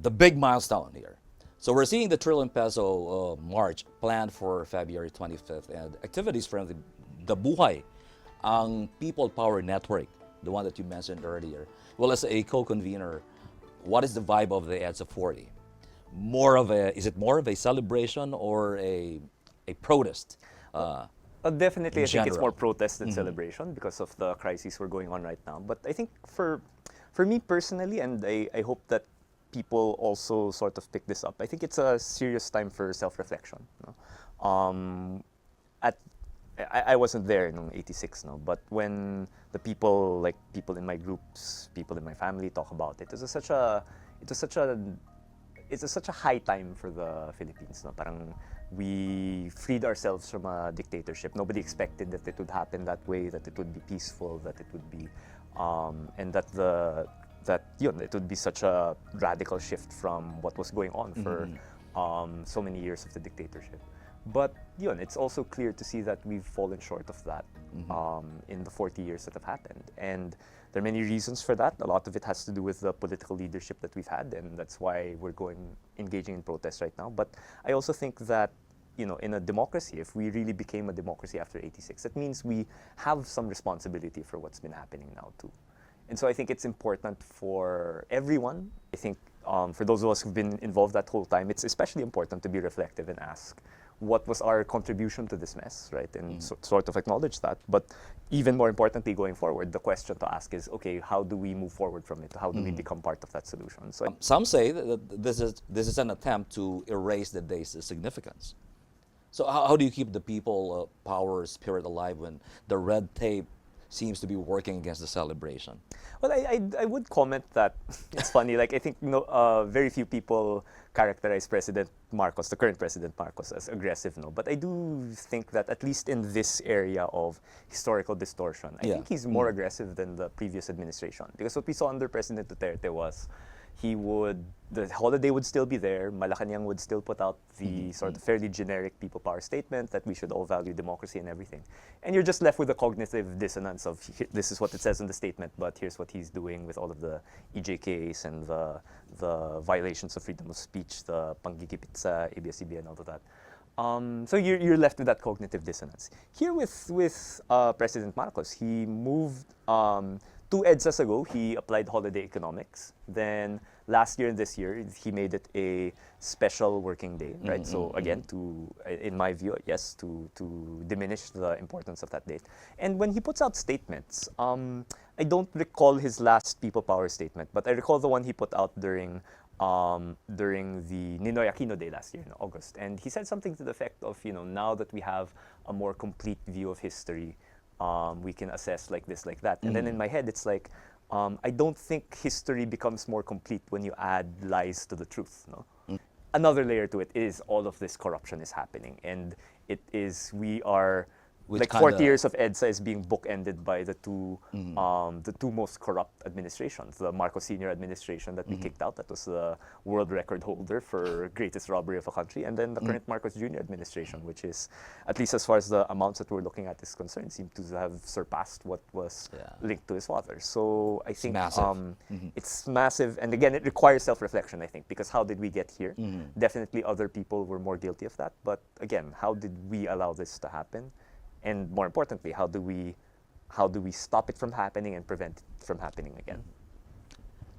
the big milestone here. So we're seeing the Trillion Peso March planned for February 25th, and activities from the Buhay, ang People Power Network, the one that you mentioned earlier. Well, as a co-convener, what is the vibe of the EDSA 40? Is it more of a celebration or a protest? Definitely, I think it's general. more protest than celebration because of the crises we're going on right now. But I think for me personally, and I hope that people also sort of pick this up, I think it's a serious time for self-reflection. No? I wasn't there in '86, no, but when the people in my groups, people in my family talk about it, it's such a high time for the Philippines. No? Parang we freed ourselves from a dictatorship. Nobody expected that it would happen that way, that it would be peaceful, that it would be, and that it would be such a radical shift from what was going on for so many years of the dictatorship. But it's also clear to see that we've fallen short of that in the 40 years that have happened. And there are many reasons for that. A lot of it has to do with the political leadership that we've had, and that's why we're engaging in protests right now. But I also think that in a democracy, if we really became a democracy after '86, that means we have some responsibility for what's been happening now too. And so I think it's important for everyone. I think for those of us who've been involved that whole time, it's especially important to be reflective and ask, what was our contribution to this mess, right? And sort of acknowledge that. But even more importantly, going forward, the question to ask is, okay, how do we move forward from it? How do we become part of that solution? So Some say that this is an attempt to erase the day's significance. So how do you keep the people power spirit alive when the red tape seems to be working against the celebration? Well, I would comment that it's funny. Like I think very few people characterize President Marcos, the current President Marcos, as aggressive. No, but I do think that at least in this area of historical distortion, I think he's more aggressive than the previous administration. Because what we saw under President Duterte was the holiday would still be there. Malacanang would still put out the sort of fairly generic people power statement that we should all value democracy and everything. And you're just left with the cognitive dissonance of this is what it says in the statement, but here's what he's doing with all of the EJKs and the violations of freedom of speech, the panggigipit sa ABS-CBN and all of that. So you're left with that cognitive dissonance. Here with President Marcos, he moved 2 EDSAs ago, he applied holiday economics. Then last year and this year, he made it a special working day, right? So again, in my view, yes, to diminish the importance of that date. And when he puts out statements, I don't recall his last People Power statement, but I recall the one he put out during the Ninoy Aquino Day last year in August. And he said something to the effect of, now that we have a more complete view of history, we can assess like this, like that. And then in my head, it's like, I don't think history becomes more complete when you add lies to the truth. No? Another layer to it is all of this corruption is happening. And we are, Which 40 years of EDSA is being bookended by the two most corrupt administrations. The Marcos Sr. administration that we kicked out, that was the world record holder for greatest robbery of a country, and then the current Marcos Jr. administration, which is, at least as far as the amounts that we're looking at is concerned, seem to have surpassed what was linked to his father. So I think it's massive, and again, it requires self-reflection, I think, because how did we get here? Definitely other people were more guilty of that, but again, how did we allow this to happen? And more importantly, how do we stop it from happening and prevent it from happening again?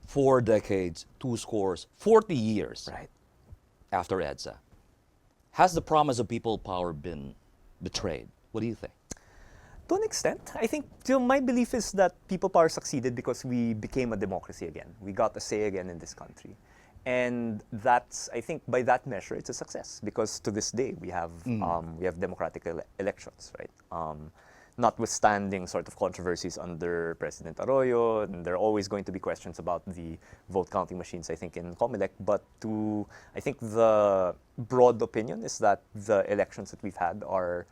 4 decades, 2 scores, 40 years after EDSA. Has the promise of people power been betrayed? What do you think? To an extent, I think my belief is that people power succeeded because we became a democracy again. We got a say again in this country. And that's, I think, by that measure, it's a success because to this day we have democratic elections, right? Notwithstanding sort of controversies under President Arroyo, and there are always going to be questions about the vote counting machines, I think, in COMELEC. But I think the broad opinion is that the elections that we've had are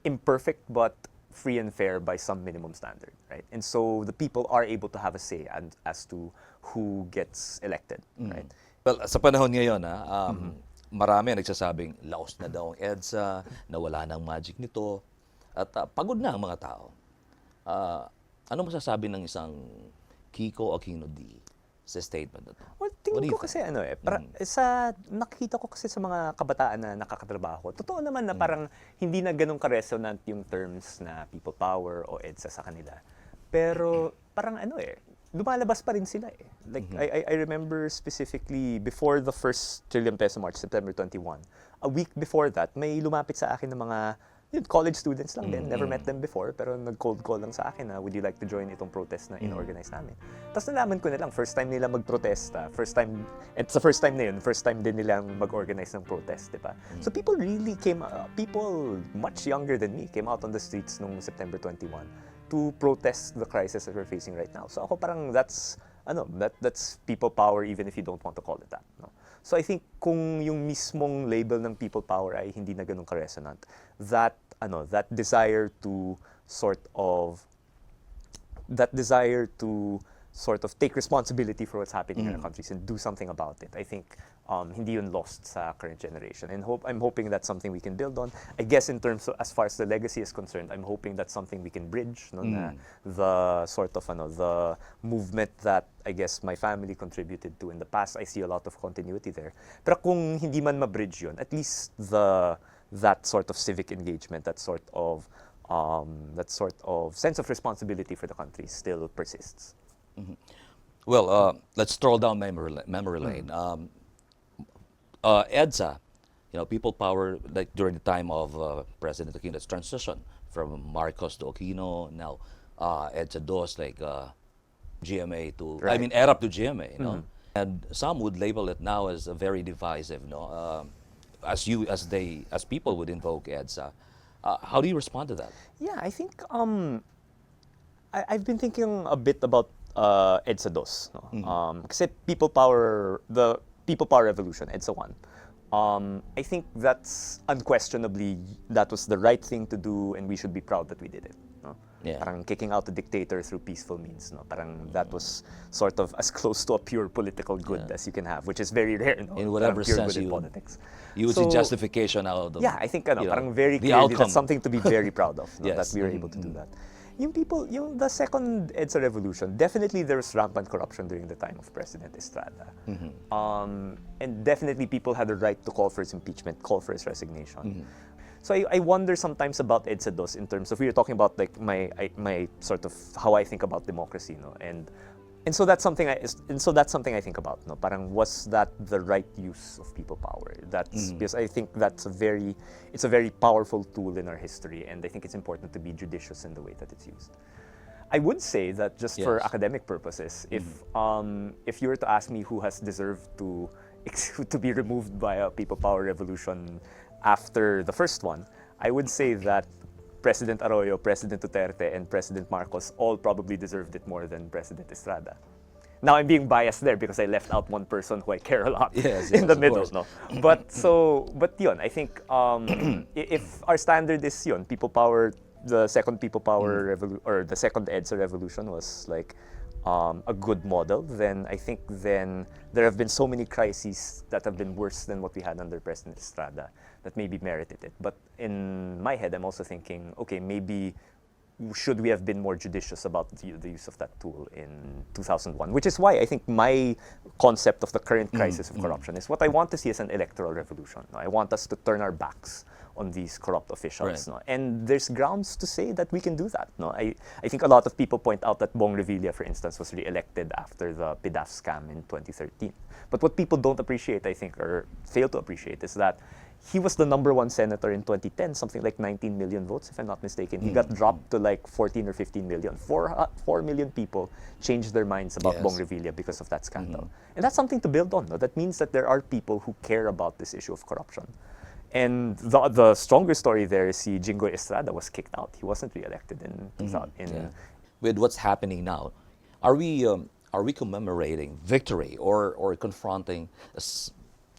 imperfect but free and fair by some minimum standard, right? And so the people are able to have a say as to who gets elected, right? Well, sa panahon ngayon, marami nagsasabing laos na daw ang EDSA, nawala na ang magic nito, at pagod na ang mga tao. Ano masasabi ng isang Kiko Dee sa statement na to? Well, What do tingin you ko kasi nakikita ko kasi sa mga kabataan na nakakatrabaho, totoo naman na parang hindi na ganun ka-resonant yung terms na people power o EDSA sa kanila. Pero parang lumalabas pa rin sila eh. Like, I remember specifically before the first Trillion Peso March, September 21, a week before that, may lumapit sa akin ng mga college students lang din, never met them before, pero nag-cold call lang sa akin na, would you like to join itong protest na in-organize namin? Tapos nalaman ko na lang, first time nila mag-protesta, first time din nilang mag-organize ng protest, di ba? So people really people much younger than me came out on the streets nung September 21 to protest the crisis that we're facing right now. So ako parang that's people power even if you don't want to call it that. No? So I think kung yung mismong label ng people power ay hindi na ganun ka-resonant, that desire to sort of take responsibility for what's happening in our countries and do something about it. I think hindi yun lost sa current generation, and I'm hoping that's something we can build on. I guess in terms of, as far as the legacy is concerned, I'm hoping that's something we can bridge. No, na the sort of the movement that I guess my family contributed to in the past, I see a lot of continuity there. Pero kung hindi man ma-bridge yun, at least that sort of civic engagement, that sort of sense of responsibility for the country still persists. Well, let's stroll down memory lane. EDSA, people power, like during the time of President Aquino's transition from Marcos to Aquino, now EDSA does like GMA to, Right. ERAP to GMA, and some would label it now as a very divisive, as people would invoke EDSA. How do you respond to that? Yeah, I think I've been thinking a bit about EDSA DOS. No? Kasi the People Power Revolution, EDSA 1. I think that's unquestionably, that was the right thing to do, and we should be proud that we did it. No? Yeah. Parang kicking out the dictator through peaceful means. No? Parang that was sort of as close to a pure political good as you can have, which is very rare. No? In whatever Parang pure sense good in you politics. use the justification out of. Yeah, I think parang very the clearly outcome. that's something to be very proud of, no? Yes. That we were able to do that. The second EDSA revolution, definitely there was rampant corruption during the time of President Estrada. And definitely people had the right to call for his impeachment, call for his resignation. So I wonder sometimes about EDSA DOS in terms of, we were talking about like my sort of how I think about democracy, no? And so that's something I think about, no? Parang, was that the right use of people power? That's because I think it's a very powerful tool in our history, and I think it's important to be judicious in the way that it's used. I would say that just for academic purposes, if you were to ask me who has deserved to be removed by a people power revolution after the first one, I would say that President Arroyo, President Duterte, and President Marcos all probably deserved it more than President Estrada. Now I'm being biased there because I left out one person who I care a lot in the middle, no. But yun, I think if our standard is yun, people power, the second people power or the second EDSA revolution was like a good model, then I think there have been so many crises that have been worse than what we had under President Estrada that maybe merited it. But in my head, I'm also thinking, okay, maybe should we have been more judicious about the use of that tool in 2001? Which is why I think my concept of the current crisis of corruption is what I want to see as an electoral revolution. I want us to turn our backs on these corrupt officials. Right. No? And there's grounds to say that we can do that. No? I think a lot of people point out that Bong Revilla, for instance, was re-elected after the PDAF scam in 2013. But what people don't appreciate, I think, or fail to appreciate, is that he was the #1 senator in 2010, something like 19 million votes, if I'm not mistaken. He got dropped to like 14 or 15 million. 4 million people changed their minds about Bong Revilla because of that scandal. And that's something to build on. No? That means that there are people who care about this issue of corruption. And the stronger story there is Jingo Estrada was kicked out. He wasn't re-elected in 2000. With what's happening now, are we commemorating victory or confronting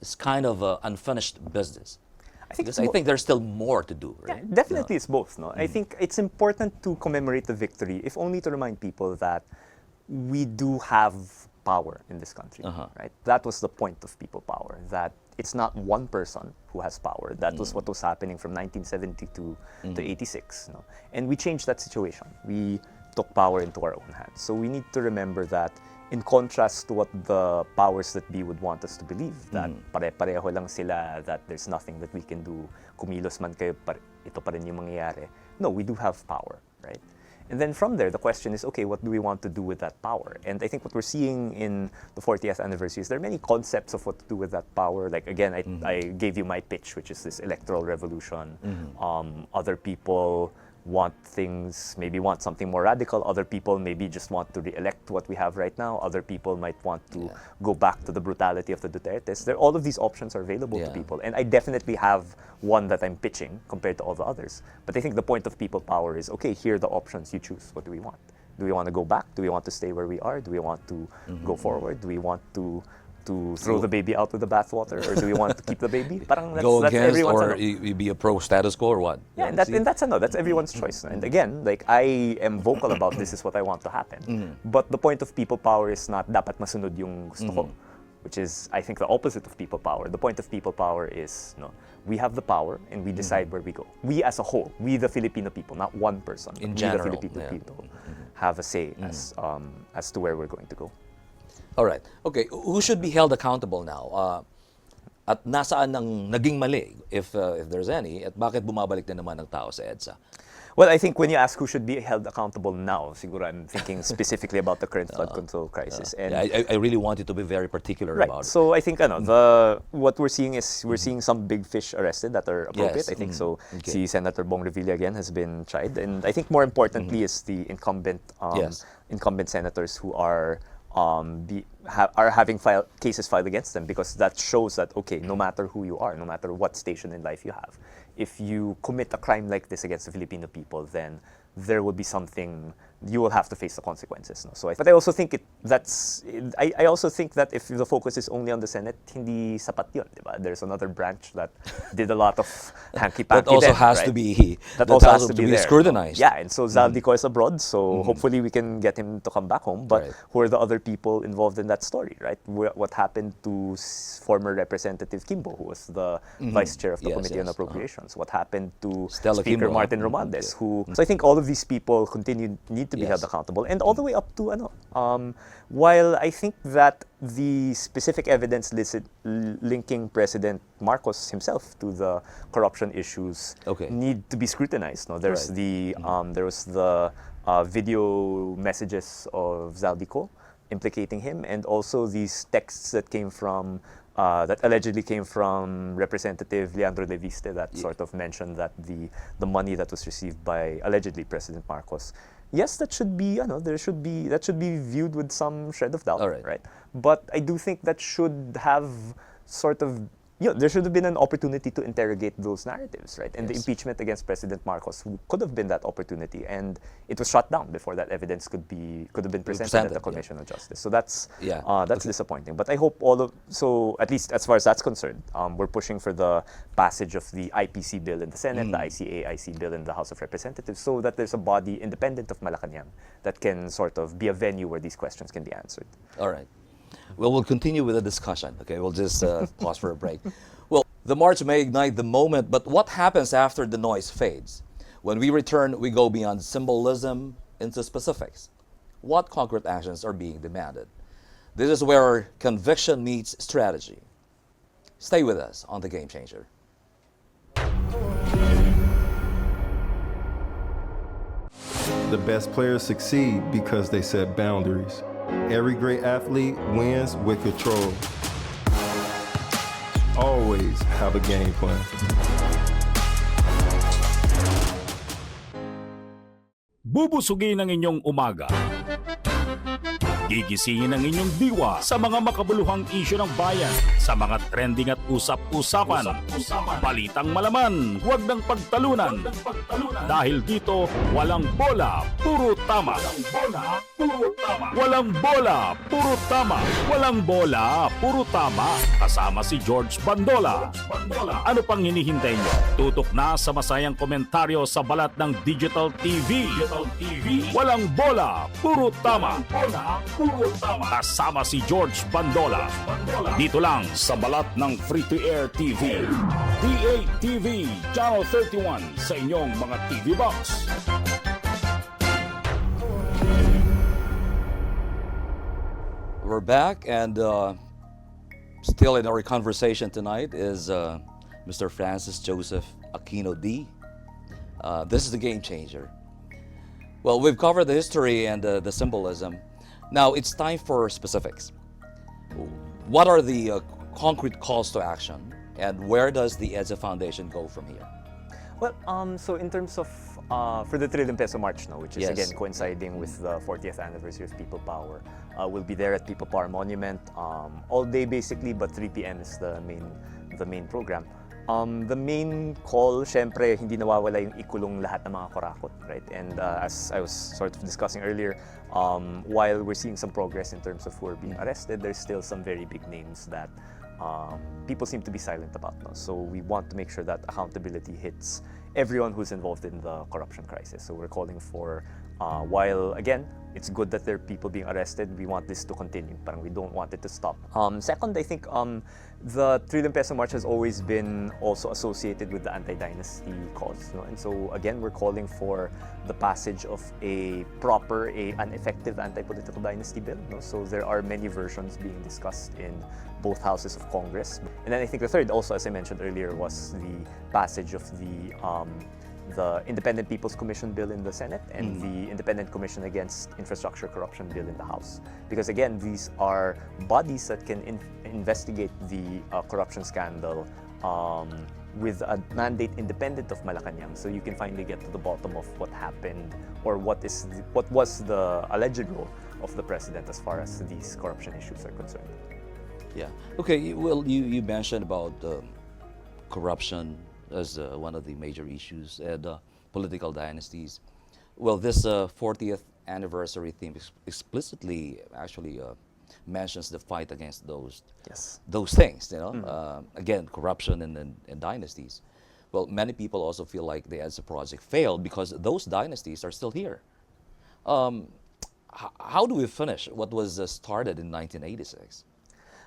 this kind of unfinished business? I think there's still more to do. Right? Yeah, definitely it's both. No, I think it's important to commemorate the victory, if only to remind people that we do have power in this country. Right? That was the point of people power. That it's not one person who has power. That was what was happening from 1972 to 86. No? And we changed that situation. We took power into our own hands. So we need to remember that in contrast to what the powers that be would want us to believe, that pare-pareho lang sila, that there's nothing that we can do, kumilos man kayo, ito pa rin yung mangyayari. No, we do have power, right? And then from there, the question is, okay, what do we want to do with that power? And I think what we're seeing in the 40th anniversary is there are many concepts of what to do with that power. Like, again, I gave you my pitch, which is this electoral revolution. Other people maybe want something more radical. Other people maybe just want to re-elect what we have right now. Other people might want to go back to the brutality of the Dutertes. All of these options are available to people. And I definitely have one that I'm pitching compared to all the others. But I think the point of people power is, okay, here are the options, you choose. What do we want? Do we want to go back? Do we want to stay where we are? Do we want to go forward? Do we want to throw the baby out with the bathwater, or do we want to keep the baby? Parang Go that's against, everyone's or you be a pro status quo, or what? Yeah, and that's everyone's choice. And again, like, I am vocal about this is what I want to happen. But the point of people power is not dapat masunod yung gusto ko, which is, I think, the opposite of people power. The point of people power is, we have the power and we decide where we go. We as a whole, we the Filipino people, not one person. In we general, the Filipino people have a say as to where we're going to go. All right. Okay, who should be held accountable now? At nasaan ang naging mali, if there's any, at bakit bumabalik na naman ang tao sa EDSA? Well, I think when you ask who should be held accountable now, siguro I'm thinking specifically about the current flood control crisis. And I really want you to be very particular about it. So I think what we're seeing is some big fish arrested that are appropriate. Yes. I think so. See, Senator Bong Revilla again has been tried, and I think more importantly is the incumbent senators who are having cases filed against them, because that shows that, okay, no matter who you are, no matter what station in life you have, if you commit a crime like this against the Filipino people, then there will be something, you will have to face the consequences. No? But I also think I also think that if the focus is only on the Senate, hindi sapat yun, diba? There's another branch that did a lot of hanky-panky. That also then, has right? to be that also has to be there. scrutinized. Yeah, and so Zaldico is abroad, so hopefully we can get him to come back home. But who are the other people involved in that story, right? What happened to former Representative Kimbo, who was the vice chair of the Committee on Appropriations? What happened to Stella Speaker Kimbo, Martin Romualdez, who... So I think all of these people need to be held accountable, and all the way up to while I think that the specific evidence linking President Marcos himself to the corruption issues need to be scrutinized. No, there was the video messages of Zaldico implicating him, and also these texts that came from that allegedly came from Representative Leandro Leviste that sort of mentioned that the money that was received by allegedly President Marcos. Yes, that should be, that should be viewed with some shred of doubt, right? But I do think that should have sort of, there should have been an opportunity to interrogate those narratives, right? And the impeachment against President Marcos could have been that opportunity, and it was shut down before that evidence could have been presented at the Commission of Justice. So that's disappointing. But I hope so at least as far as that's concerned, we're pushing for the passage of the IPC bill in the Senate, the ICA-IC bill in the House of Representatives, so that there's a body independent of Malacanang that can sort of be a venue where these questions can be answered. All right. Well, we'll continue with the discussion. Okay, we'll just pause for a break. Well, the march may ignite the moment, but what happens after the noise fades? When we return, we go beyond symbolism into specifics. What concrete actions are being demanded? This is where conviction meets strategy. Stay with us on The Game Changer. The best players succeed because they set boundaries. Every great athlete wins with control. Always have a game plan. Bubusugin ang inyong umaga. Gigisingin ang inyong diwa sa mga makabuluhang isyu ng bayan, sa mga trending at usap-usapan. Balitang malaman, huwag ng pagtalunan. Dahil dito, walang bola, puro tama. Walang bola, puro tama. Walang bola, puro tama. Kasama si George Bandola. Ano pang hinihintay nyo? Tutok na sa masayang komentaryo sa balat ng Digital TV. Walang bola, puro tama. Kasama si George Bandola. Dito lang sa balat ng Free-to-Air TV. DA-TV Channel 31 sa inyong mga TV box. we're back, and still in our conversation tonight is Mr. Francis Joseph Aquino Dee. This is the game changer. Well, we've covered the history and the symbolism. Now it's time for specifics. What are the concrete calls to action, and where does the EDSA Foundation go from here? Well, so in terms of for the Trillion Peso March now, which is Yes. again coinciding with the 40th anniversary of People Power, we'll be there at People Power Monument all day basically, but 3 p.m. is the main program. The main call, syempre, hindi nawawala yung ikulong lahat ng mga kurakot, right? And as I was sort of discussing earlier, while we're seeing some progress in terms of who are being arrested, there's still some very big names that people seem to be silent about. No? So we want to make sure that accountability hits everyone who's involved in the corruption crisis. So we're calling for, while again, it's good that there are people being arrested, we want this to continue. Parang we don't want it to stop. Second, I think the Trillion Peso March has always been also associated with the anti-dynasty cause. No? And so again, we're calling for the passage of an effective anti-political dynasty bill. No? So there are many versions being discussed in both houses of Congress. And then I think the third, also as I mentioned earlier, was the passage of the Independent People's Commission bill in the Senate and the Independent Commission Against Infrastructure Corruption bill in the House. Because again, these are bodies that can investigate the corruption scandal with a mandate independent of Malacanang, so you can finally get to the bottom of what happened or what was the alleged role of the president as far as these corruption issues are concerned. Yeah. Okay. Well, you mentioned about corruption as one of the major issues and political dynasties. Well, this 40th anniversary theme explicitly actually mentions the fight against those things. You know, again, corruption and dynasties. Well, many people also feel like the EDSA project failed because those dynasties are still here. How do we finish what was started in 1986?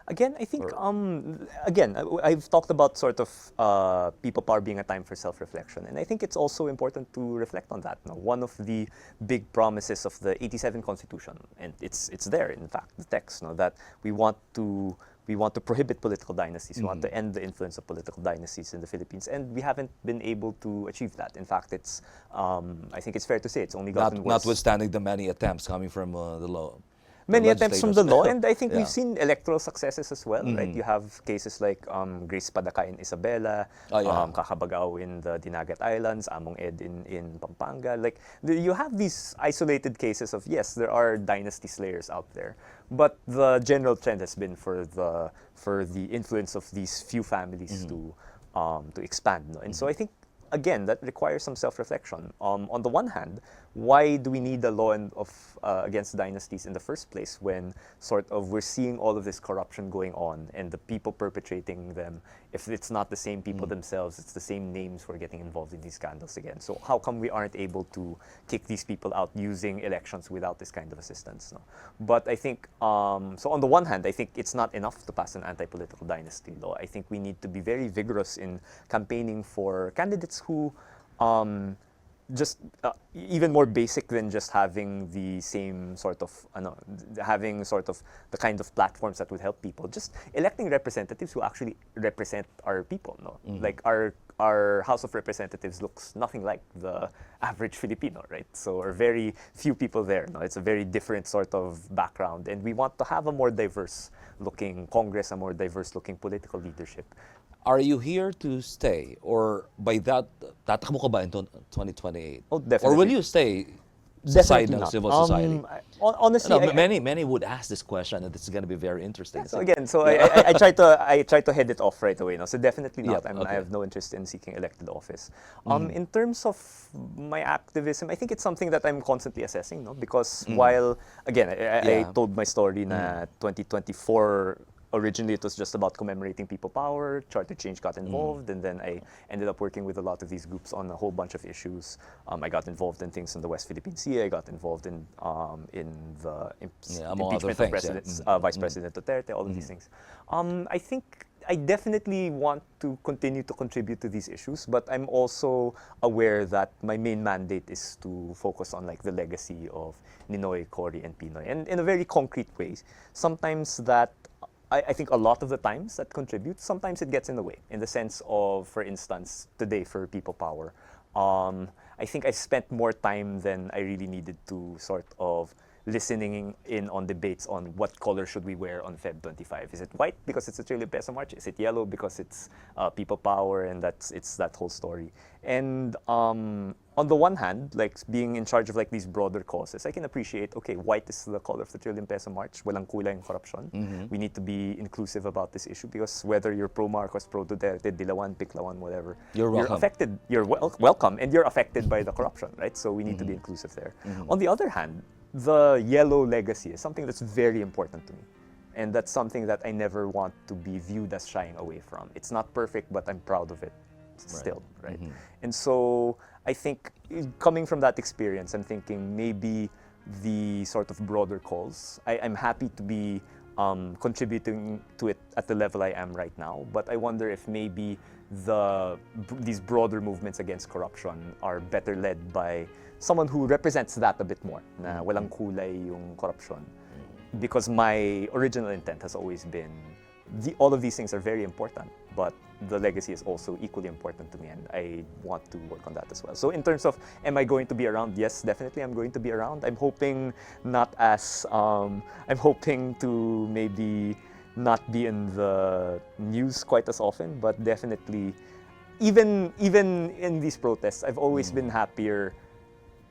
Again, I think, I've talked about sort of people power being a time for self-reflection. And I think it's also important to reflect on that. Now, one of the big promises of the 87 Constitution, and it's there, in fact, the text, that we want to prohibit political dynasties. We want to end the influence of political dynasties in the Philippines. And we haven't been able to achieve that. In fact, it's, I think it's fair to say it's only gotten worse. Notwithstanding the many attempts coming from the law. Many attempts from the law, and I think we've seen electoral successes as well, right? You have cases like Grace Padaka in Isabela, Kakabagao in the Dinagat Islands, Among Ed in Pampanga. Like, you have these isolated cases of, yes, there are dynasty slayers out there, but the general trend has been for the influence of these few families to expand. No? And so I think, again, that requires some self-reflection. On the one hand, why do we need a law against dynasties in the first place when sort of we're seeing all of this corruption going on and the people perpetrating them, if it's not the same people themselves, it's the same names who are getting involved in these scandals again. So how come we aren't able to kick these people out using elections without this kind of assistance? No? But I think, so on the one hand, I think it's not enough to pass an anti-political dynasty law. I think we need to be very vigorous in campaigning for candidates who just even more basic than just having the same sort of having sort of the kind of platforms that would help people. Just electing representatives who actually represent our people. No, like our House of Representatives looks nothing like the average Filipino, right? So are very few people there. No, it's a very different sort of background, and we want to have a more diverse-looking Congress, a more diverse-looking political leadership. Are you here to stay, or by that, tatakbo ka ba in 2028? Oh, definitely. Or will you stay side ng civil society? Honestly, many would ask this question, and it's going to be very interesting. So again, I try to head it off right away. No? So definitely not. Yep, okay. I have no interest in seeking elected office. In terms of my activism, I think it's something that I'm constantly assessing. No? Because while, again, I told my story na 2024, originally, it was just about commemorating People Power. Charter Change got involved, and then I ended up working with a lot of these groups on a whole bunch of issues. I got involved in things in the West Philippine Sea. I got involved in the impeachment of Vice President Duterte, all of these things. I think I definitely want to continue to contribute to these issues, but I'm also aware that my main mandate is to focus on like the legacy of Ninoy, Cory, and Pinoy, and in a very concrete way. Sometimes that I think a lot of the times that contributes, sometimes it gets in the way. In the sense of, for instance, today for People Power, I think I spent more time than I really needed to sort of listening in on debates on what color should we wear on Feb 25. Is it white because it's a Trillion Peso March? Is it yellow because it's People Power and it's that whole story? And on the one hand, like being in charge of like these broader causes, I can appreciate, okay, white is the color of the Trillion Peso March, walang kulay ang korupsyon. We need to be inclusive about this issue because whether you're pro Marcos, pro Duterte, Dilawan, Piklawan, whatever, You're welcome. affected, you're welcome, and you're affected by the corruption, right? So we need to be inclusive there. On the other hand, the yellow legacy is something that's very important to me. And that's something that I never want to be viewed as shying away from. It's not perfect, but I'm proud of it still, right? And so I think coming from that experience, I'm thinking maybe the sort of broader calls, I'm happy to be contributing to it at the level I am right now, but I wonder if maybe these broader movements against corruption are better led by someone who represents that a bit more, na walang kulay yung corruption. Because my original intent has always been, all of these things are very important, but the legacy is also equally important to me, and I want to work on that as well. So in terms of, am I going to be around? Yes, definitely I'm going to be around. I'm hoping I'm hoping to maybe not be in the news quite as often, but definitely, even in these protests, I've always been happier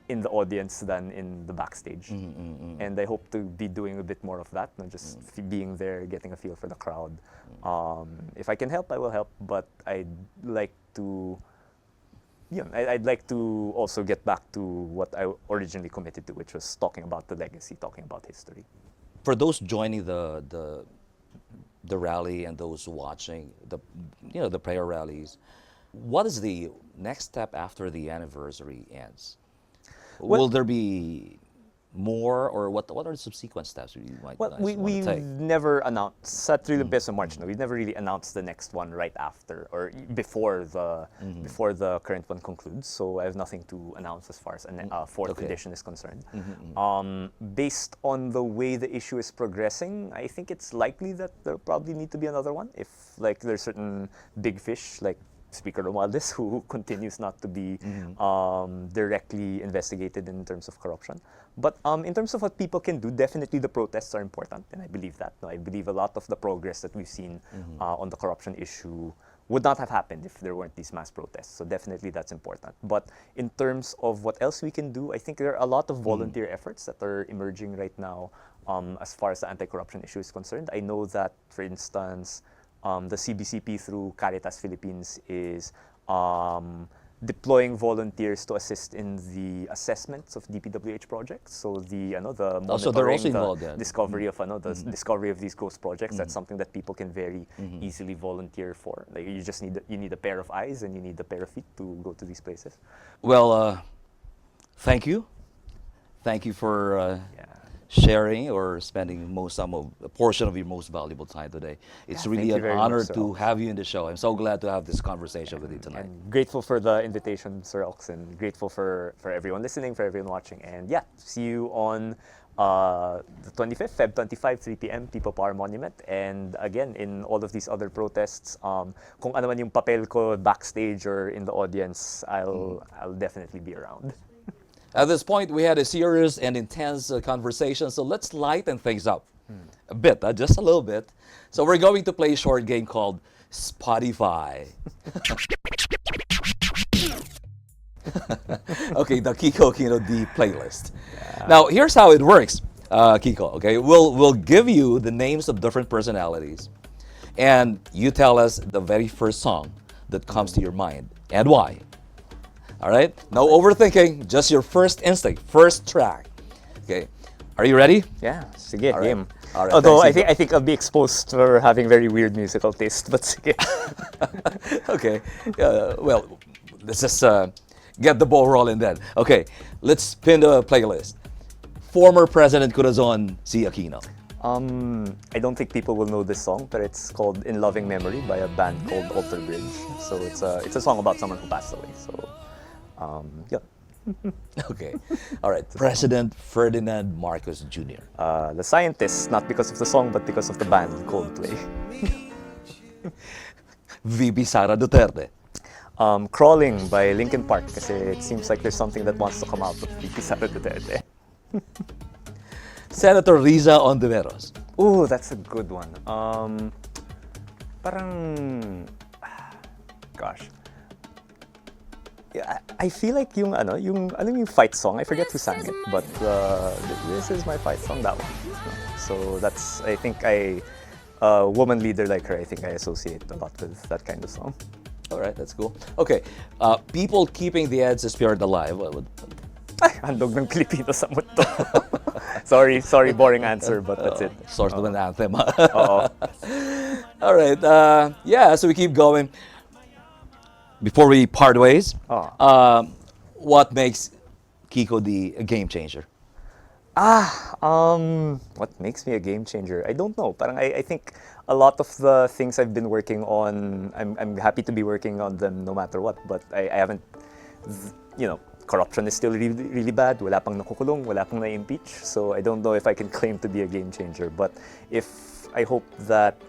in the audience than in the backstage. And I hope to be doing a bit more of that, not just being there, getting a feel for the crowd. If I can help, I will help, but I'd like to, I'd like to also get back to what I originally committed to, which was talking about the legacy, talking about history. For those joining the rally and those watching the prayer rallies, what is the next step after the anniversary ends? Will there be more, or what are the subsequent steps you might we've take? never announced sa Trillion Peso March. No, we've never really announced the next one right after or before the current one concludes. So I have nothing to announce as far as a fourth edition is concerned. Based on the way the issue is progressing, I think it's likely that there probably need to be another one if like there's certain big fish like Speaker Romualdez, who continues not to be directly investigated in terms of corruption. But in terms of what people can do, definitely the protests are important, and I believe that. No, I believe a lot of the progress that we've seen on the corruption issue would not have happened if there weren't these mass protests. So definitely that's important. But in terms of what else we can do, I think there are a lot of volunteer efforts that are emerging right now as far as the anti-corruption issue is concerned. I know that, for instance, the CBCP through Caritas Philippines is deploying volunteers to assist in the assessments of DPWH projects. So the monitoring, so they're also involved the then. discovery of the discovery of these ghost projects. That's something that people can very easily volunteer for. Like you just need a pair of eyes and you need a pair of feet to go to these places. Well, thank you for sharing or spending a portion of your most valuable time today. It's really an honor to have you in the show. I'm so glad to have this conversation with you tonight. I'm grateful for the invitation, Sir Ox, and grateful for everyone listening, for everyone watching. And see you on the 25th, Feb 25, 3 p.m., People Power Monument. And again, in all of these other protests, kung ano man yung papel ko backstage or in the audience, I'll definitely be around. At this point, we had a serious and intense conversation, so let's lighten things up a bit, just a little bit. So we're going to play a short game called Spotify. Okay, the Kiko Dee playlist. Now, here's how it works, Kiko. Okay, we'll give you the names of different personalities, and you tell us the very first song that comes to your mind and why. All right? No overthinking, just your first instinct, first track. Okay. Are you ready? Yeah, sige, All right. game. All right, Although thanks, I think I'll be exposed for having very weird musical taste, but sige. Okay. Well, let's just get the ball rolling then. Okay, let's spin the playlist. Former President Corazon, si Aquino. I don't think people will know this song, but it's called "In Loving Memory" by a band called Alter Bridge. So it's a song about someone who passed away. So, yeah. Okay. All right. President Ferdinand Marcos Jr. The Scientist, not because of the song, but because of the band Coldplay. VP Sara Duterte. Crawling by Linkin Park, kasi it seems like there's something that wants to come out of VP Sara Duterte. Senator Riza Ontiveros. Ooh, that's a good one. Gosh. Yeah, I feel like yung fight song, I forget who sang it, but this is my fight song, that one. So that's, I think a woman leader like her, I think I associate a lot with that kind of song. All right, that's cool. Okay, people keeping the EDSA spirit alive. Ay, handog ng Pilipino sa mundo. sorry, boring answer, but that's it. Source of an anthem. Oo. All right, yeah, so we keep going. Before we part ways, what makes Kiko Dee a game changer? What makes me a game changer? I don't know. Parang I think a lot of the things I've been working on, I'm happy to be working on them no matter what. But I haven't, corruption is still really, really bad. Wala pang nakukulong, wala pang na-impeach. So I don't know if I can claim to be a game changer. But I hope that,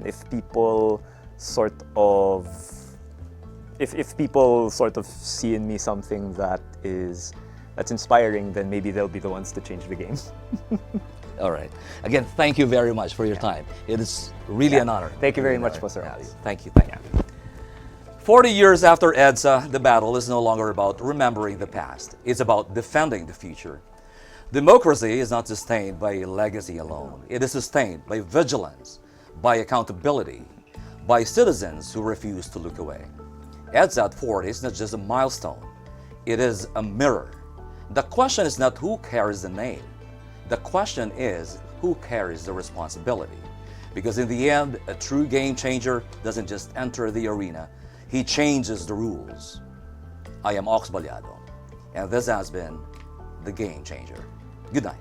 if people sort of see in me something that's inspiring, then maybe they'll be the ones to change the game. All right. Again, thank you very much for your time. It is really an honor. Thank you very much, Sir Ali. Thank you. 40 years after EDSA, the battle is no longer about remembering the past. It's about defending the future. Democracy is not sustained by legacy alone. It is sustained by vigilance, by accountability, by citizens who refuse to look away. EDSA at 40 is not just a milestone. It is a mirror. The question is not who carries the name. The question is who carries the responsibility. Because in the end, a true game changer doesn't just enter the arena. He changes the rules. I am Ox Ballado, and this has been The Game Changer. Good night.